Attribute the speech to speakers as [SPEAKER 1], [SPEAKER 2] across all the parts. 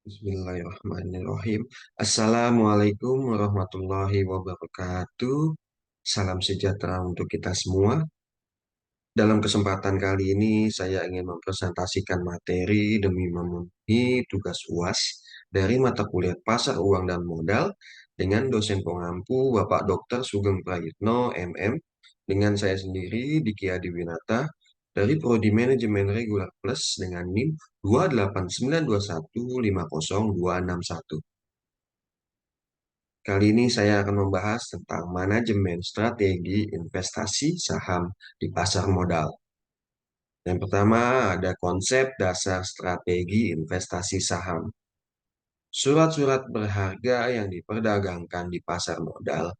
[SPEAKER 1] Bismillahirrahmanirrahim. Assalamualaikum warahmatullahi wabarakatuh. Salam sejahtera untuk kita semua. Dalam kesempatan kali ini, saya ingin mempresentasikan materi demi memenuhi tugas UAS dari mata kuliah Pasar Uang dan Modal dengan dosen pengampu Bapak Dr. Sugeng Prayitno, MM, dengan saya sendiri, Diki Adiwinata, dari Prodi Manajemen Regular Plus dengan NIM 28921500261. Kali ini saya akan membahas tentang manajemen strategi investasi saham di pasar modal. Yang pertama ada konsep dasar strategi investasi saham. Surat-surat berharga yang diperdagangkan di pasar modal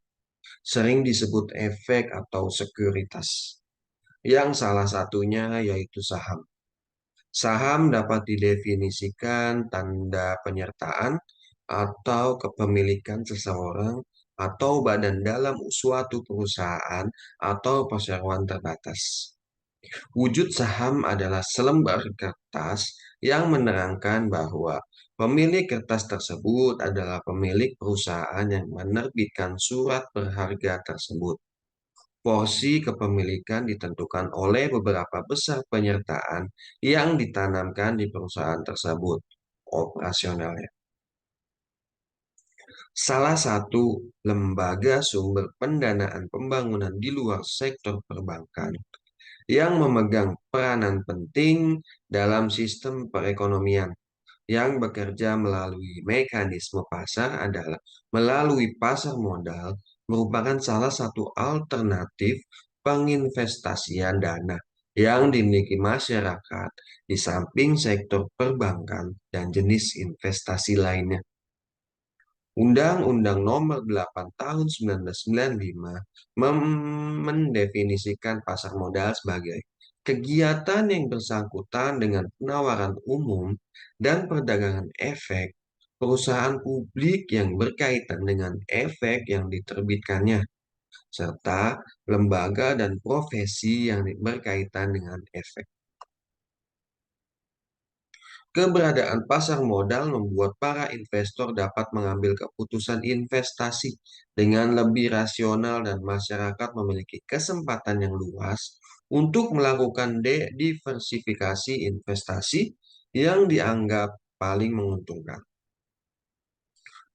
[SPEAKER 1] sering disebut efek atau sekuritas, yang salah satunya yaitu saham. Saham dapat didefinisikan tanda penyertaan atau kepemilikan seseorang atau badan dalam suatu perusahaan atau perseroan terbatas. Wujud saham adalah selembar kertas yang menerangkan bahwa pemilik kertas tersebut adalah pemilik perusahaan yang menerbitkan surat berharga tersebut. Porsi kepemilikan ditentukan oleh beberapa besar penyertaan yang ditanamkan di perusahaan tersebut, operasionalnya. Salah satu lembaga sumber pendanaan pembangunan di luar sektor perbankan yang memegang peranan penting dalam sistem perekonomian yang bekerja melalui mekanisme pasar adalah melalui pasar modal merupakan salah satu alternatif penginvestasian dana yang dimiliki masyarakat di samping sektor perbankan dan jenis investasi lainnya. Undang-Undang Nomor 8 Tahun 1995 mendefinisikan pasar modal sebagai kegiatan yang bersangkutan dengan penawaran umum dan perdagangan efek perusahaan publik yang berkaitan dengan efek yang diterbitkannya, serta lembaga dan profesi yang berkaitan dengan efek. Keberadaan pasar modal membuat para investor dapat mengambil keputusan investasi dengan lebih rasional dan masyarakat memiliki kesempatan yang luas untuk melakukan diversifikasi investasi yang dianggap paling menguntungkan.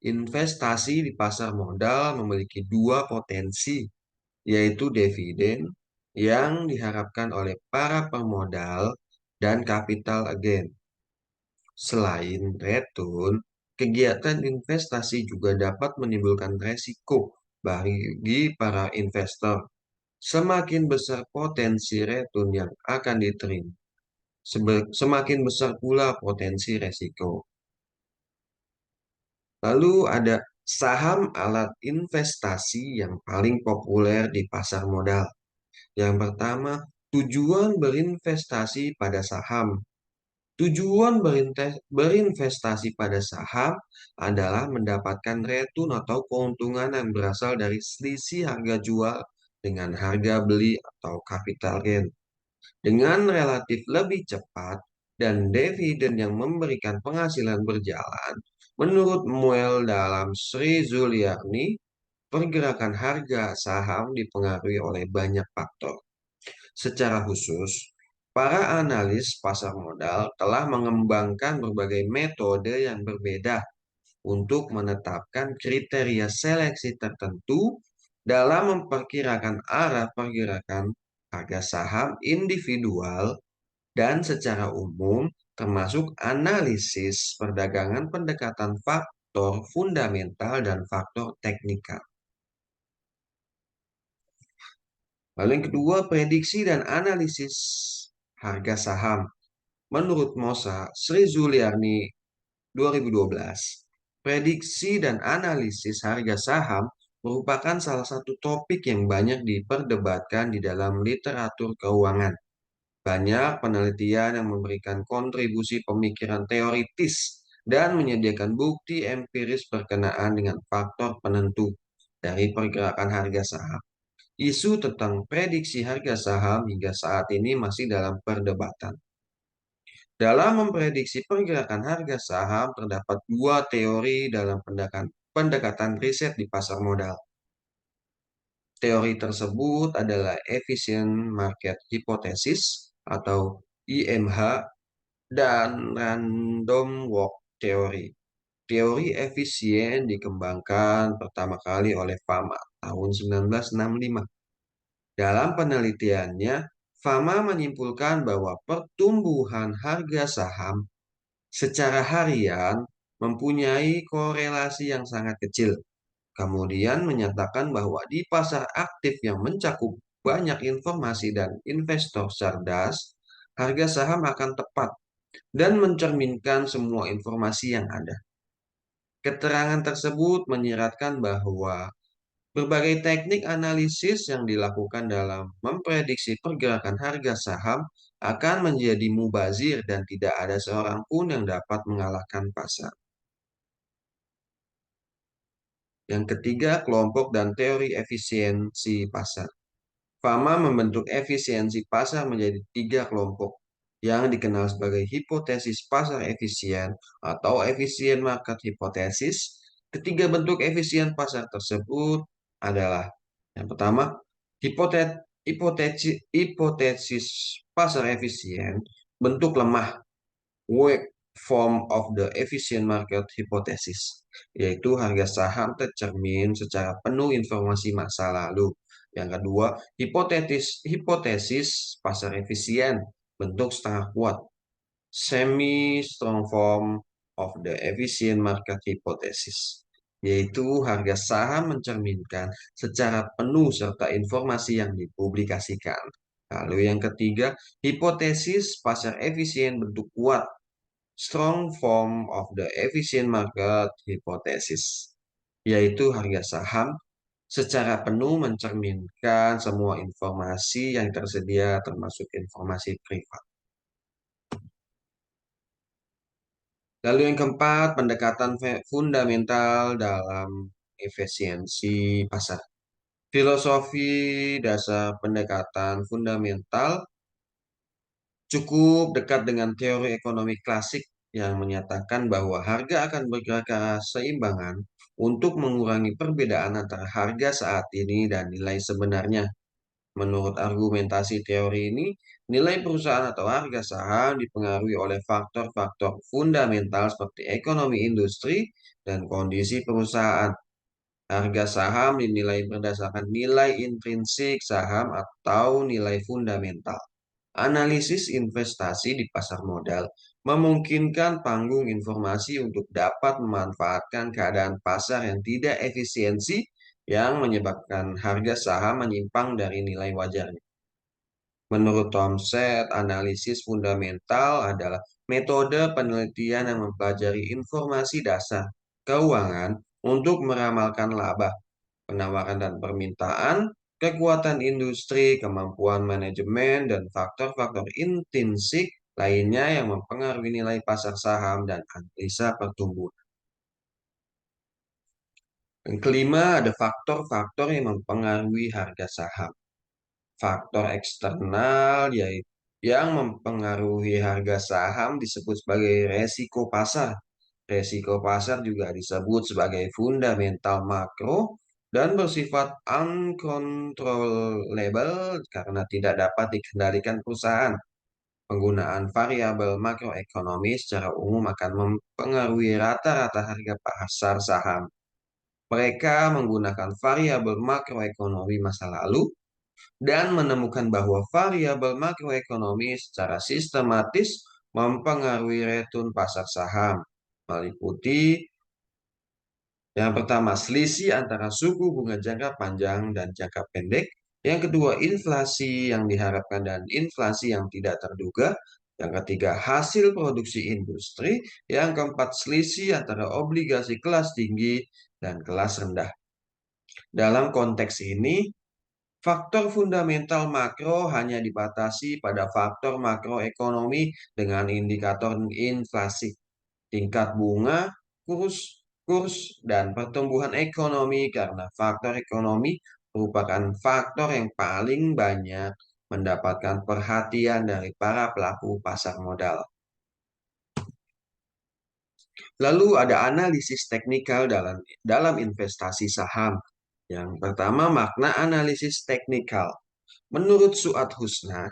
[SPEAKER 1] Investasi di pasar modal memiliki dua potensi, yaitu dividen yang diharapkan oleh para pemodal dan capital gain. Selain return, kegiatan investasi juga dapat menimbulkan resiko bagi para investor. Semakin besar potensi return yang akan diterima, semakin besar pula potensi resiko. Lalu ada saham alat investasi yang paling populer di pasar modal. Yang pertama, tujuan berinvestasi pada saham. Tujuan berinvestasi pada saham adalah mendapatkan return atau keuntungan yang berasal dari selisih harga jual dengan harga beli atau capital gain. Dengan relatif lebih cepat dan dividen yang memberikan penghasilan berjalan, menurut Muel dalam Sri Zuliarni, pergerakan harga saham dipengaruhi oleh banyak faktor. Secara khusus, para analis pasar modal telah mengembangkan berbagai metode yang berbeda untuk menetapkan kriteria seleksi tertentu dalam memperkirakan arah pergerakan harga saham individual dan secara umum termasuk analisis perdagangan pendekatan faktor fundamental dan faktor teknikal. Lalu yang kedua, prediksi dan analisis harga saham. Menurut Mosa Sri Zuliarni 2012, prediksi dan analisis harga saham merupakan salah satu topik yang banyak diperdebatkan di dalam literatur keuangan. Banyak penelitian yang memberikan kontribusi pemikiran teoritis dan menyediakan bukti empiris berkenaan dengan faktor penentu dari pergerakan harga saham. Isu tentang prediksi harga saham hingga saat ini masih dalam perdebatan. Dalam memprediksi pergerakan harga saham, terdapat dua teori dalam pendekatan riset di pasar modal. Teori tersebut adalah Efficient Market Hypothesis atau IMH dan Random Walk Theory. Teori efisien dikembangkan pertama kali oleh Fama tahun 1965. Dalam penelitiannya, Fama menyimpulkan bahwa pertumbuhan harga saham secara harian mempunyai korelasi yang sangat kecil. Kemudian menyatakan bahwa di pasar aktif yang mencakup banyak informasi dan investor cerdas, harga saham akan tepat dan mencerminkan semua informasi yang ada. Keterangan tersebut menyiratkan bahwa berbagai teknik analisis yang dilakukan dalam memprediksi pergerakan harga saham akan menjadi mubazir dan tidak ada seorang pun yang dapat mengalahkan pasar. Yang ketiga, kelompok dan teori efisiensi pasar. Fama membentuk efisiensi pasar menjadi tiga kelompok yang dikenal sebagai hipotesis pasar efisien atau efisien market hipotesis. Ketiga bentuk efisien pasar tersebut adalah yang pertama, hipotesis pasar efisien bentuk lemah, weak form of the efficient market hypothesis, yaitu harga saham tercermin secara penuh informasi masa lalu. Yang kedua, hipotesis pasar efisien bentuk setengah kuat, semi strong form of the efficient market hypothesis, yaitu harga saham mencerminkan secara penuh serta informasi yang dipublikasikan. Lalu yang ketiga, hipotesis pasar efisien bentuk kuat, strong form of the efficient market hypothesis, yaitu harga saham secara penuh mencerminkan semua informasi yang tersedia termasuk informasi privat. Lalu yang keempat, pendekatan fundamental dalam efisiensi pasar. Filosofi dasar pendekatan fundamental cukup dekat dengan teori ekonomi klasik yang menyatakan bahwa harga akan bergerak ke arah seimbangan untuk mengurangi perbedaan antara harga saat ini dan nilai sebenarnya. Menurut argumentasi teori ini, nilai perusahaan atau harga saham dipengaruhi oleh faktor-faktor fundamental seperti ekonomi industri dan kondisi perusahaan. Harga saham dinilai berdasarkan nilai intrinsik saham atau nilai fundamental. Analisis investasi di pasar modal memungkinkan panggung informasi untuk dapat memanfaatkan keadaan pasar yang tidak efisiensi yang menyebabkan harga saham menyimpang dari nilai wajarnya. Menurut Tomset, analisis fundamental adalah metode penelitian yang mempelajari informasi dasar keuangan untuk meramalkan laba, penawaran dan permintaan, kekuatan industri, kemampuan manajemen, dan faktor-faktor intrinsik lainnya yang mempengaruhi nilai pasar saham dan analisa pertumbuhan. Yang kelima, ada faktor-faktor yang mempengaruhi harga saham. Faktor eksternal yaitu yang mempengaruhi harga saham disebut sebagai resiko pasar. Resiko pasar juga disebut sebagai fundamental makro dan bersifat uncontrollable karena tidak dapat dikendalikan perusahaan. Penggunaan variabel makroekonomi secara umum akan mempengaruhi rata-rata harga pasar saham. Mereka menggunakan variabel makroekonomi masa lalu dan menemukan bahwa variabel makroekonomi secara sistematis mempengaruhi return pasar saham, meliputi yang pertama, selisih antara suku bunga jangka panjang dan jangka pendek. Yang kedua, inflasi yang diharapkan dan inflasi yang tidak terduga. Yang ketiga, hasil produksi industri. Yang keempat, selisih antara obligasi kelas tinggi dan kelas rendah. Dalam konteks ini, faktor fundamental makro hanya dibatasi pada faktor makroekonomi dengan indikator inflasi, tingkat bunga, kurs, dan pertumbuhan ekonomi karena faktor ekonomi merupakan faktor yang paling banyak mendapatkan perhatian dari para pelaku pasar modal. Lalu ada analisis teknikal dalam investasi saham. Yang pertama, makna analisis teknikal. Menurut Suad Husna,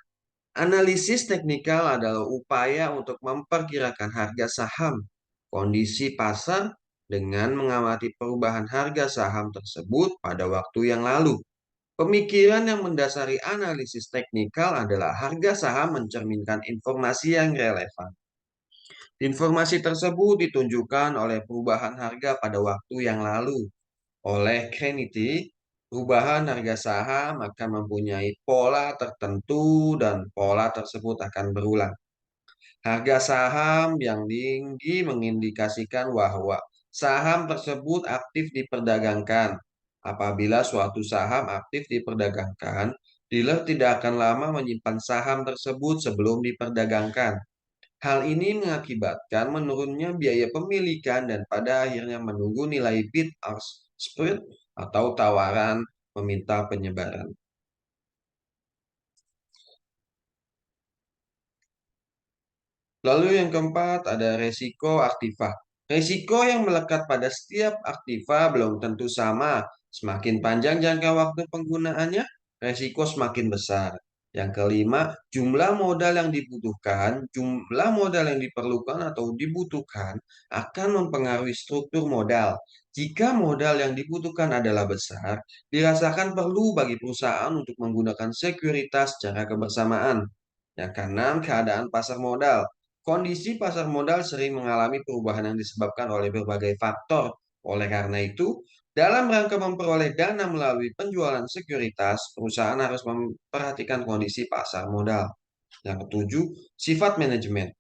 [SPEAKER 1] analisis teknikal adalah upaya untuk memperkirakan harga saham, kondisi pasar, dengan mengamati perubahan harga saham tersebut pada waktu yang lalu. Pemikiran yang mendasari analisis teknikal adalah harga saham mencerminkan informasi yang relevan. Informasi tersebut ditunjukkan oleh perubahan harga pada waktu yang lalu. Oleh Krenity, perubahan harga saham akan mempunyai pola tertentu dan pola tersebut akan berulang. Harga saham yang tinggi mengindikasikan bahwa saham tersebut aktif diperdagangkan. Apabila suatu saham aktif diperdagangkan, dealer tidak akan lama menyimpan saham tersebut sebelum diperdagangkan. Hal ini mengakibatkan menurunnya biaya pemilikan dan pada akhirnya menunggu nilai bid-ask spread atau tawaran meminta penyebaran. Lalu yang keempat ada resiko aktiva. Resiko yang melekat pada setiap aktiva belum tentu sama. Semakin panjang jangka waktu penggunaannya, resiko semakin besar. Yang kelima, jumlah modal yang diperlukan atau dibutuhkan akan mempengaruhi struktur modal. Jika modal yang dibutuhkan adalah besar, dirasakan perlu bagi perusahaan untuk menggunakan sekuritas secara kebersamaan. Yang keenam, keadaan pasar modal. Kondisi pasar modal sering mengalami perubahan yang disebabkan oleh berbagai faktor. Oleh karena itu, dalam rangka memperoleh dana melalui penjualan sekuritas, perusahaan harus memperhatikan kondisi pasar modal. Yang ketujuh, sifat manajemen.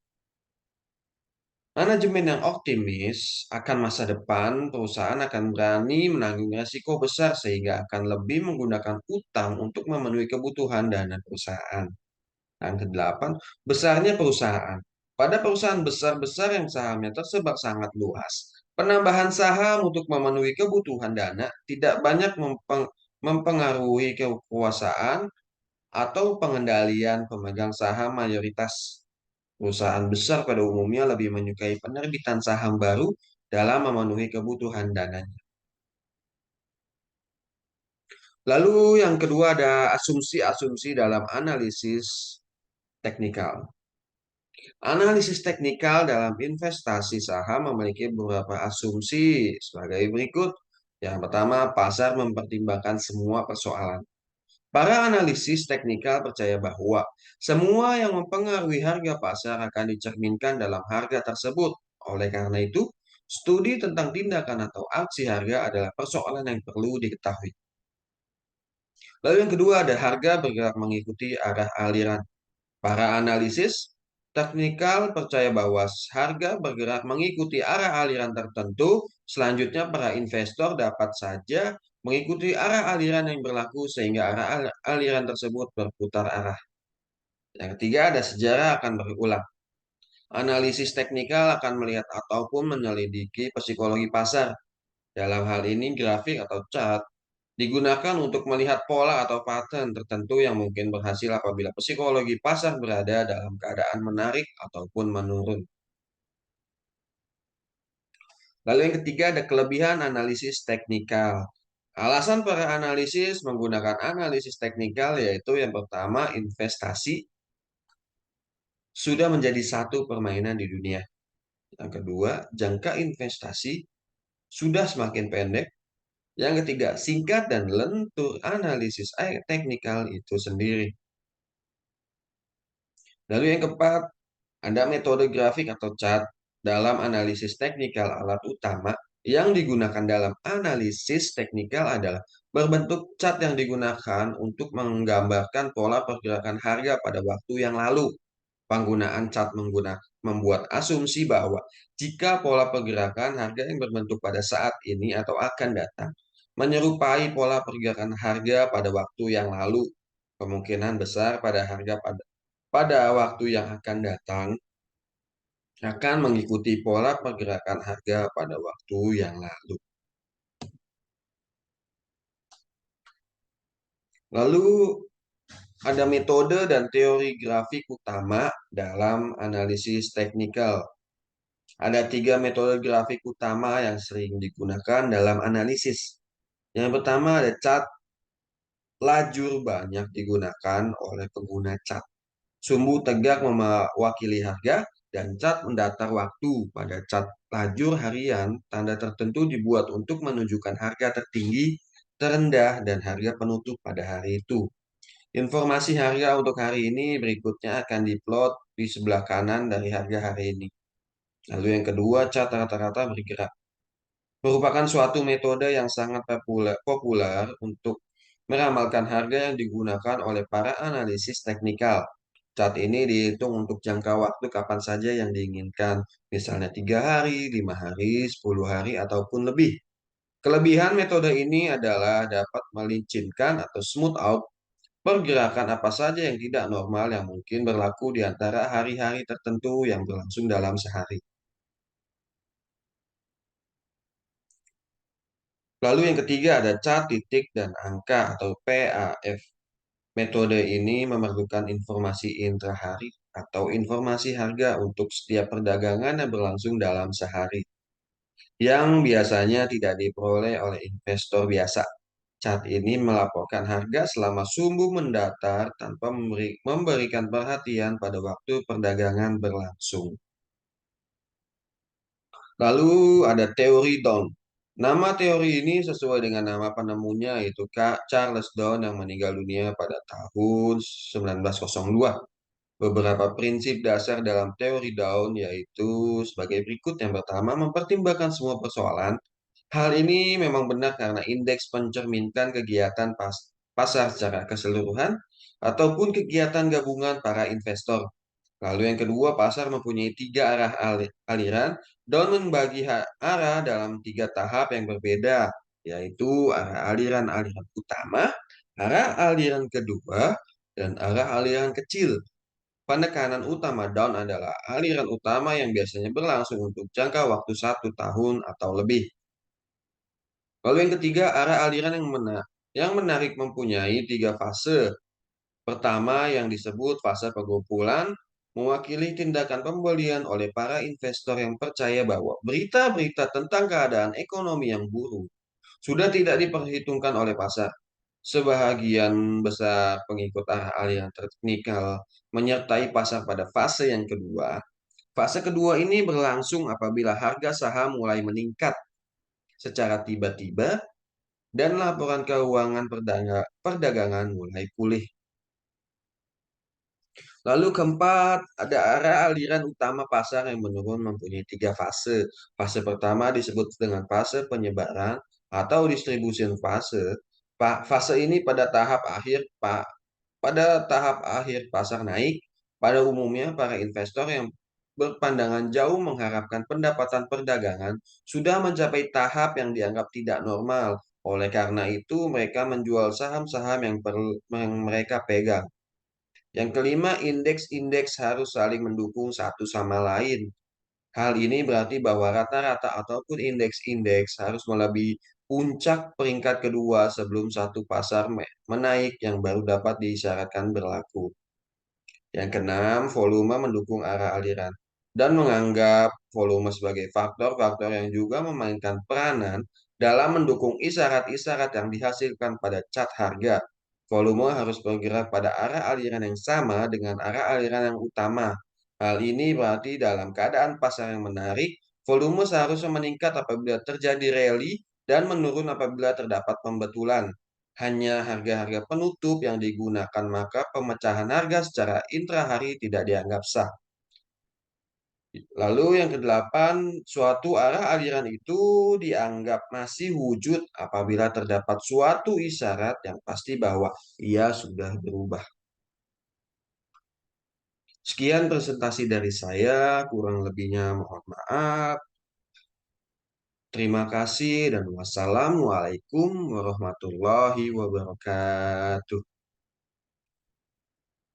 [SPEAKER 1] Manajemen yang optimis akan masa depan, perusahaan akan berani menanggung risiko besar sehingga akan lebih menggunakan utang untuk memenuhi kebutuhan dana perusahaan. Yang kedelapan, besarnya perusahaan. Pada perusahaan besar-besar yang sahamnya tersebar sangat luas, penambahan saham untuk memenuhi kebutuhan dana tidak banyak mempengaruhi kekuasaan atau pengendalian pemegang saham mayoritas. Perusahaan besar pada umumnya lebih menyukai penerbitan saham baru dalam memenuhi kebutuhan dananya. Lalu yang kedua ada asumsi-asumsi dalam analisis teknikal. Analisis teknikal dalam investasi saham memiliki beberapa asumsi sebagai berikut. Yang pertama, pasar mempertimbangkan semua persoalan. Para analisis teknikal percaya bahwa semua yang mempengaruhi harga pasar akan dicerminkan dalam harga tersebut. Oleh karena itu, studi tentang tindakan atau aksi harga adalah persoalan yang perlu diketahui. Lalu yang kedua ada harga bergerak mengikuti arah aliran. Para analisis teknikal percaya bahwa harga bergerak mengikuti arah aliran tertentu. Selanjutnya, para investor dapat saja mengikuti arah aliran yang berlaku sehingga arah aliran tersebut berputar arah. Yang ketiga, ada sejarah akan berulang. Analisis teknikal akan melihat ataupun menyelidiki psikologi pasar. Dalam hal ini, grafik atau chart digunakan untuk melihat pola atau pattern tertentu yang mungkin berhasil apabila psikologi pasar berada dalam keadaan menarik ataupun menurun. Lalu yang ketiga ada kelebihan analisis teknikal. Alasan para analisis menggunakan analisis teknikal yaitu yang pertama, investasi sudah menjadi satu permainan di dunia. Yang kedua, jangka investasi sudah semakin pendek. Yang ketiga, singkat dan lentur analisis teknikal itu sendiri. Lalu yang keempat, ada metode grafik atau chart dalam analisis teknikal. Alat utama yang digunakan dalam analisis teknikal adalah berbentuk chart yang digunakan untuk menggambarkan pola pergerakan harga pada waktu yang lalu. Penggunaan chart membuat asumsi bahwa jika pola pergerakan harga yang berbentuk pada saat ini atau akan datang menyerupai pola pergerakan harga pada waktu yang lalu, kemungkinan besar pada waktu yang akan datang akan mengikuti pola pergerakan harga pada waktu yang lalu. Lalu ada metode dan teori grafik utama dalam analisis teknikal. Ada tiga metode grafik utama yang sering digunakan dalam analisis. Yang pertama ada cat lajur banyak digunakan oleh pengguna cat. Sumbu tegak mewakili harga dan cat mendatar waktu. Pada cat lajur harian, tanda tertentu dibuat untuk menunjukkan harga tertinggi, terendah, dan harga penutup pada hari itu. Informasi harga untuk hari ini berikutnya akan diplot di sebelah kanan dari harga hari ini. Lalu yang kedua, cat rata-rata bergerak. Merupakan suatu metode yang sangat populer untuk meramalkan harga yang digunakan oleh para analisis teknikal. Cat ini dihitung untuk jangka waktu kapan saja yang diinginkan, misalnya 3 hari, 5 hari, 10 hari, ataupun lebih. Kelebihan metode ini adalah dapat melincinkan atau smooth out pergerakan apa saja yang tidak normal yang mungkin berlaku di antara hari-hari tertentu yang berlangsung dalam sehari. Lalu yang ketiga ada cat titik dan angka atau PAF. Metode ini memerlukan informasi intrahari atau informasi harga untuk setiap perdagangan yang berlangsung dalam sehari, yang biasanya tidak diperoleh oleh investor biasa. Cat ini melaporkan harga selama sumbu mendatar tanpa memberikan perhatian pada waktu perdagangan berlangsung. Lalu ada teori Down. Nama teori ini sesuai dengan nama penemunya yaitu Kak Charles Down yang meninggal dunia pada tahun 1902. Beberapa prinsip dasar dalam teori Down yaitu sebagai berikut. Yang pertama, mempertimbangkan semua persoalan. Hal ini memang benar karena indeks mencerminkan kegiatan pasar secara keseluruhan ataupun kegiatan gabungan para investor. Lalu yang kedua, pasar mempunyai tiga arah aliran dan membagi arah dalam tiga tahap yang berbeda, yaitu arah aliran-aliran utama, arah aliran kedua, dan arah aliran kecil. Penekanan utama down adalah aliran utama yang biasanya berlangsung untuk jangka waktu 1 tahun atau lebih. Lalu yang ketiga, arah aliran yang menarik mempunyai tiga fase. Pertama yang disebut fase pengumpulan mewakili tindakan pembelian oleh para investor yang percaya bahwa berita-berita tentang keadaan ekonomi yang buruk sudah tidak diperhitungkan oleh pasar. Sebahagian besar pengikut arah aliran teknikal menyertai pasar pada fase yang kedua. Fase kedua ini berlangsung apabila harga saham mulai meningkat secara tiba-tiba dan laporan keuangan perdagangan mulai pulih. Lalu keempat, ada arah aliran utama pasar yang menurun mempunyai tiga fase. Fase pertama disebut dengan fase penyebaran atau distribution fase. Fase ini pada tahap akhir pasar naik. Pada umumnya para investor yang berpandangan jauh mengharapkan pendapatan perdagangan sudah mencapai tahap yang dianggap tidak normal. Oleh karena itu, mereka menjual saham-saham yang mereka pegang. Yang kelima, indeks-indeks harus saling mendukung satu sama lain. Hal ini berarti bahwa rata-rata ataupun indeks-indeks harus melebihi puncak peringkat kedua sebelum satu pasar menaik yang baru dapat diisyaratkan berlaku. Yang keenam, volume mendukung arah aliran dan menganggap volume sebagai faktor-faktor yang juga memainkan peranan dalam mendukung isyarat-isyarat yang dihasilkan pada cat harga. Volume harus bergerak pada arah aliran yang sama dengan arah aliran yang utama. Hal ini berarti dalam keadaan pasar yang menarik, volume seharusnya meningkat apabila terjadi rally dan menurun apabila terdapat pembetulan. Hanya harga-harga penutup yang digunakan, maka pemecahan harga secara intrahari tidak dianggap sah. Lalu yang kedelapan, suatu arah aliran itu dianggap masih wujud apabila terdapat suatu isyarat yang pasti bahwa ia sudah berubah. Sekian presentasi dari saya, kurang lebihnya mohon maaf. Terima kasih dan wassalamualaikum warahmatullahi wabarakatuh.